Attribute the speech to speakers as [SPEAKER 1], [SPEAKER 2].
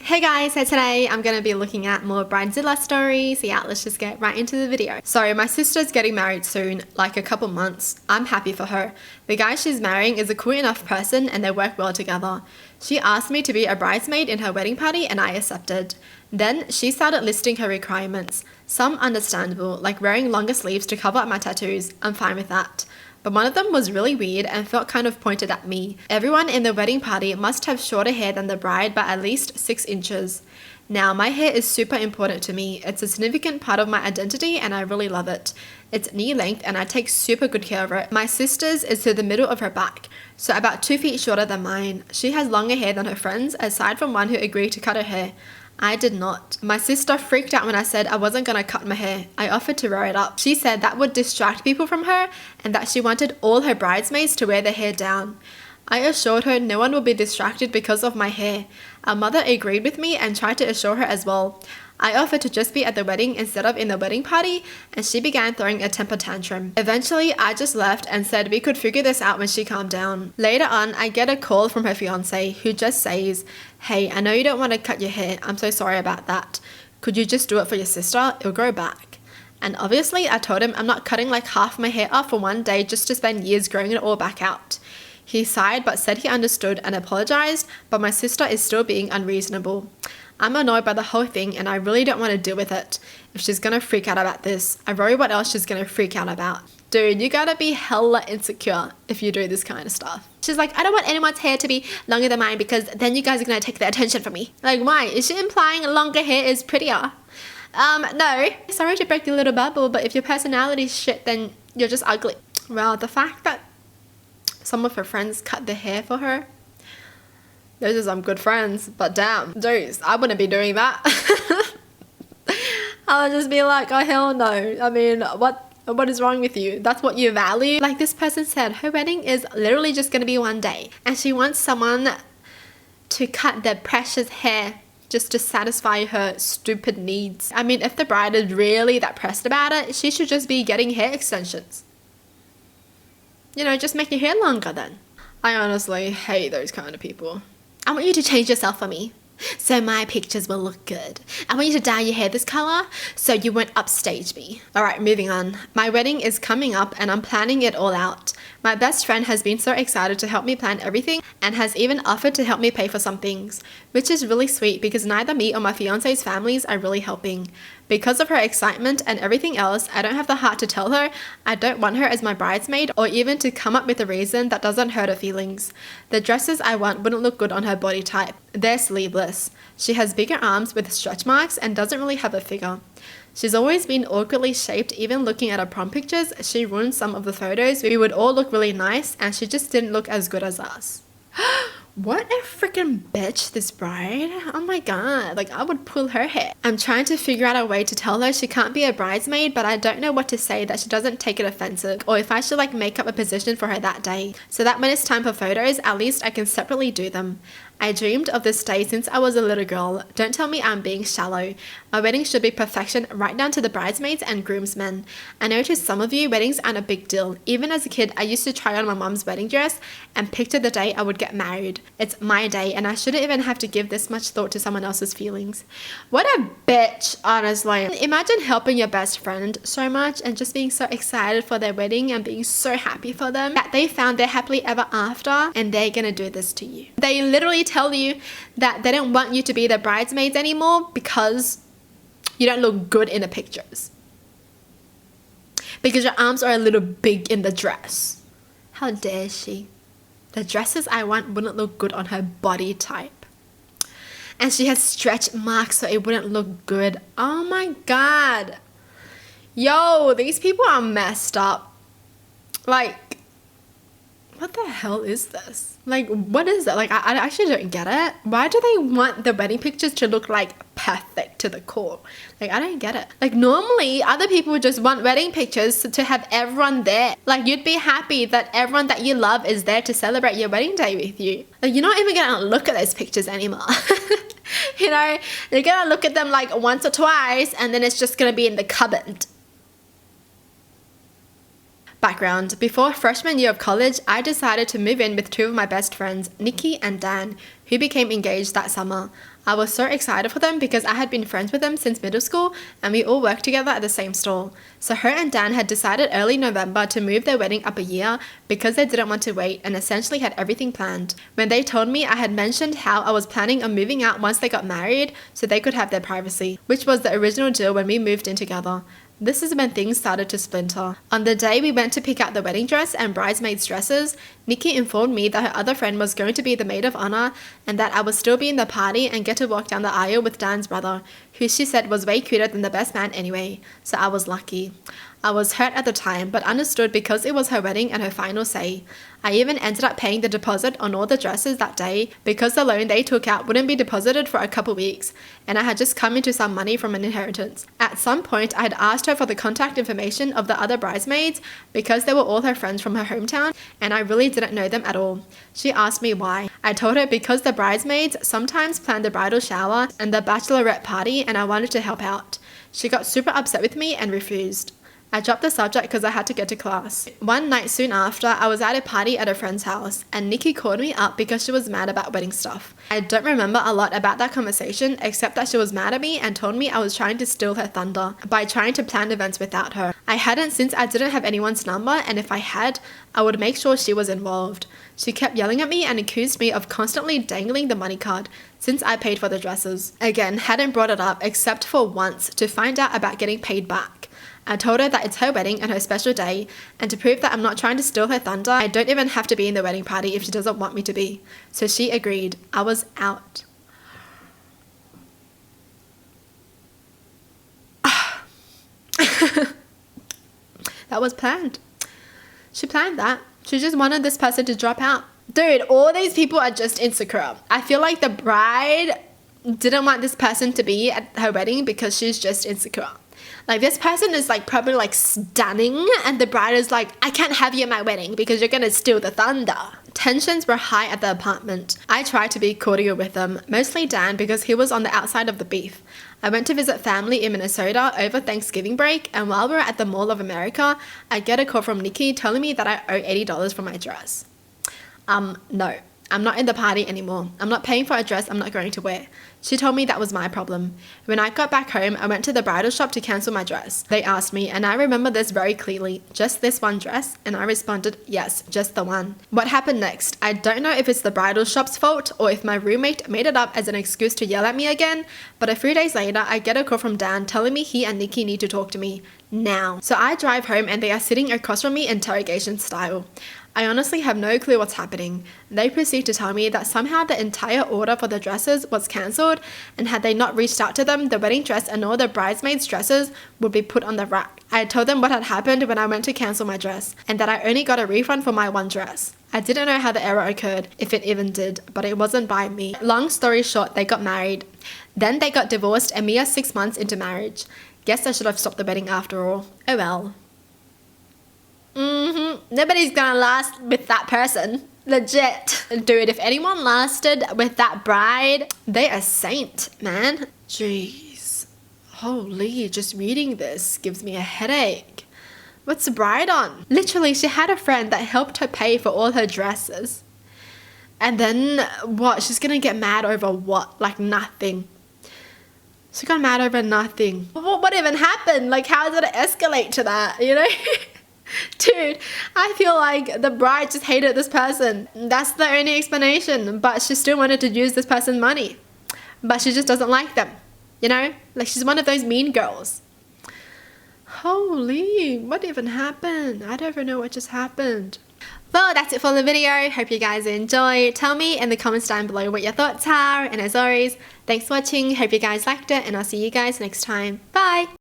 [SPEAKER 1] Hey guys, so today I'm going to be looking at more BRIDZILLAS stories. Yeah, let's just get right into the video. So my sister's getting married soon, like a couple months. I'm happy for her. The guy she's marrying is a cool enough person and they work well together. She asked me to be a bridesmaid in her wedding party and I accepted. Then she started listing her requirements. Some understandable, like wearing longer sleeves to cover up my tattoos. I'm fine with that. But one of them was really weird and felt kind of pointed at me. Everyone in the wedding party must have shorter hair than the bride by at least 6 inches. Now, my hair is super important to me. It's a significant part of my identity and I really love it. It's knee length and I take super good care of it. My sister's is to the middle of her back, so about 2 feet shorter than mine. She has longer hair than her friends, aside from one who agreed to cut her hair. I did not. My sister freaked out when I said I wasn't going to cut my hair. I offered to wear it up. She said that would distract people from her and that she wanted all her bridesmaids to wear their hair down. I assured her no one would be distracted because of my hair. Our mother agreed with me and tried to assure her as well. I offered to just be at the wedding instead of in the wedding party, and she began throwing a temper tantrum. Eventually, I just left and said we could figure this out when she calmed down. Later on, I get a call from her fiance who just says, "Hey, I know you don't want to cut your hair. I'm so sorry about that. Could you just do it for your sister? It'll grow back." And obviously, I told him I'm not cutting like half my hair off for one day just to spend years growing it all back out. He sighed but said he understood and apologized, but my sister is still being unreasonable. I'm annoyed by the whole thing and I really don't want to deal with it. If she's gonna freak out about this, I worry what else she's gonna freak out about. Dude, you gotta be hella insecure if you do this kind of stuff. She's like, I don't want anyone's hair to be longer than mine because then you guys are gonna take the attention from me. Like, why? Is she implying longer hair is prettier? No. Sorry to break your little bubble, but if your personality's shit, then you're just ugly. Well, the fact that some of her friends cut their hair for her, those are some good friends, but damn, dude, I wouldn't be doing that. I would just be like, oh hell no. I mean, what is wrong with you? That's what you value? Like this person said, her wedding is literally just gonna be one day and she wants someone to cut their precious hair just to satisfy her stupid needs. I mean, if the bride is really that pressed about it, she should just be getting hair extensions. You know, just make your hair longer then. I honestly hate those kind of people. I want you to change yourself for me so my pictures will look good. I want you to dye your hair this color so you won't upstage me. Alright, moving on. My wedding is coming up and I'm planning it all out. My best friend has been so excited to help me plan everything and has even offered to help me pay for some things, which is really sweet because neither me or my fiance's families are really helping. Because of her excitement and everything else, I don't have the heart to tell her I don't want her as my bridesmaid or even to come up with a reason that doesn't hurt her feelings. The dresses I want wouldn't look good on her body type. They're sleeveless. She has bigger arms with stretch marks and doesn't really have a figure. She's always been awkwardly shaped. Even looking at her prom pictures, she ruined some of the photos. We would all look really nice and she just didn't look as good as us. What a freaking bitch, this bride. Oh my god, like I would pull her hair. I'm trying to figure out a way to tell her she can't be a bridesmaid, but I don't know what to say that she doesn't take it offensive, or if I should like make up a position for her that day, so that when it's time for photos, at least I can separately do them. I dreamed of this day since I was a little girl. Don't tell me I'm being shallow. My wedding should be perfection right down to the bridesmaids and groomsmen. I know to some of you, weddings aren't a big deal. Even as a kid, I used to try on my mom's wedding dress and picture the day I would get married. It's my day and I shouldn't even have to give this much thought to someone else's feelings. What a bitch, honestly. Imagine helping your best friend so much and just being so excited for their wedding and being so happy for them that they found their happily ever after and they're gonna do this to you. They literally tell you that they don't want you to be their bridesmaids anymore because you don't look good in the pictures. Because your arms are a little big in the dress. How dare she? The dresses I want wouldn't look good on her body type. And she has stretch marks so it wouldn't look good. Oh my god. Yo, these people are messed up. Like, what the hell is this? Like, what is it? Like, I actually don't get it. Why do they want the wedding pictures to look like perfect to the core? Like, I don't get it. Like, normally other people just want wedding pictures to have everyone there. Like, you'd be happy that everyone that you love is there to celebrate your wedding day with you. Like, you're not even gonna look at those pictures anymore. You know, you're gonna look at them like once or twice and then it's just gonna be in the cupboard. Background: before freshman year of college, I decided to move in with two of my best friends, Nikki and Dan, who became engaged that summer. I was so excited for them because I had been friends with them since middle school and we all worked together at the same store. So her and Dan had decided early November to move their wedding up a year because they didn't want to wait and essentially had everything planned. When they told me, I had mentioned how I was planning on moving out once they got married so they could have their privacy, which was the original deal when we moved in together. This is when things started to splinter. On the day we went to pick out the wedding dress and bridesmaids' dresses, Nikki informed me that her other friend was going to be the maid of honor and that I would still be in the party and get to walk down the aisle with Dan's brother, who she said was way cuter than the best man anyway, so I was lucky. I was hurt at the time, but understood because it was her wedding and her final say. I even ended up paying the deposit on all the dresses that day because the loan they took out wouldn't be deposited for a couple weeks, and I had just come into some money from an inheritance. At some point, I had asked her for the contact information of the other bridesmaids because they were all her friends from her hometown, and I really didn't know them at all. She asked me why. I told her because the bridesmaids sometimes plan the bridal shower and the bachelorette party, and I wanted to help out. She got super upset with me and refused. I dropped the subject because I had to get to class. One night soon after, I was at a party at a friend's house and Nikki called me up because she was mad about wedding stuff. I don't remember a lot about that conversation except that she was mad at me and told me I was trying to steal her thunder by trying to plan events without her. I hadn't since I didn't have anyone's number, and if I had, I would make sure she was involved. She kept yelling at me and accused me of constantly dangling the money card since I paid for the dresses. Again, hadn't brought it up except for once to find out about getting paid back. I told her that it's her wedding and her special day, and to prove that I'm not trying to steal her thunder, I don't even have to be in the wedding party if she doesn't want me to be. So she agreed. I was out. That was planned. She planned that. She just wanted this person to drop out. Dude, all these people are just insecure. I feel like the bride didn't want this person to be at her wedding because she's just insecure. Like, this person is like probably like stunning and the bride is like, I can't have you at my wedding because you're gonna steal the thunder. Tensions were high at the apartment. I tried to be cordial with them, mostly Dan because he was on the outside of the beef. I went to visit family in Minnesota over Thanksgiving break, and while we were at the Mall of America, I get a call from Nikki telling me that I owe $80 for my dress. No. I'm not in the party anymore. I'm not paying for a dress I'm not going to wear. She told me that was my problem. When I got back home, I went to the bridal shop to cancel my dress. They asked me, and I remember this very clearly, just this one dress? And I responded, yes, just the one. What happened next? I don't know if it's the bridal shop's fault or if my roommate made it up as an excuse to yell at me again, but a few days later, I get a call from Dan telling me he and Nikki need to talk to me now. So I drive home and they are sitting across from me interrogation style. I honestly have no clue what's happening. They proceed to tell me that somehow the entire order for the dresses was cancelled, and had they not reached out to them, the wedding dress and all the bridesmaids' dresses would be put on the rack. I told them what had happened when I went to cancel my dress, and that I only got a refund for my one dress. I didn't know how the error occurred, if it even did, but it wasn't by me. Long story short, they got married. Then they got divorced a mere 6 months into marriage. Guess I should have stopped the wedding after all. Oh well. Nobody's gonna last with that person. Legit. Dude, if anyone lasted with that bride, they a saint, man. Jeez. Holy, just reading this gives me a headache. What's the bride on? Literally, she had a friend that helped her pay for all her dresses. And then, what? She's gonna get mad over what? Like nothing. She got mad over nothing. What even happened? Like, how did it escalate to that, you know? Dude, I feel like the bride just hated this person. That's the only explanation. But she still wanted to use this person's money. But she just doesn't like them. You know? Like, she's one of those mean girls. Holy, what even happened? I don't even know what just happened. Well, that's it for the video. Hope you guys enjoyed. Tell me in the comments down below what your thoughts are. And as always, thanks for watching. Hope you guys liked it. And I'll see you guys next time. Bye!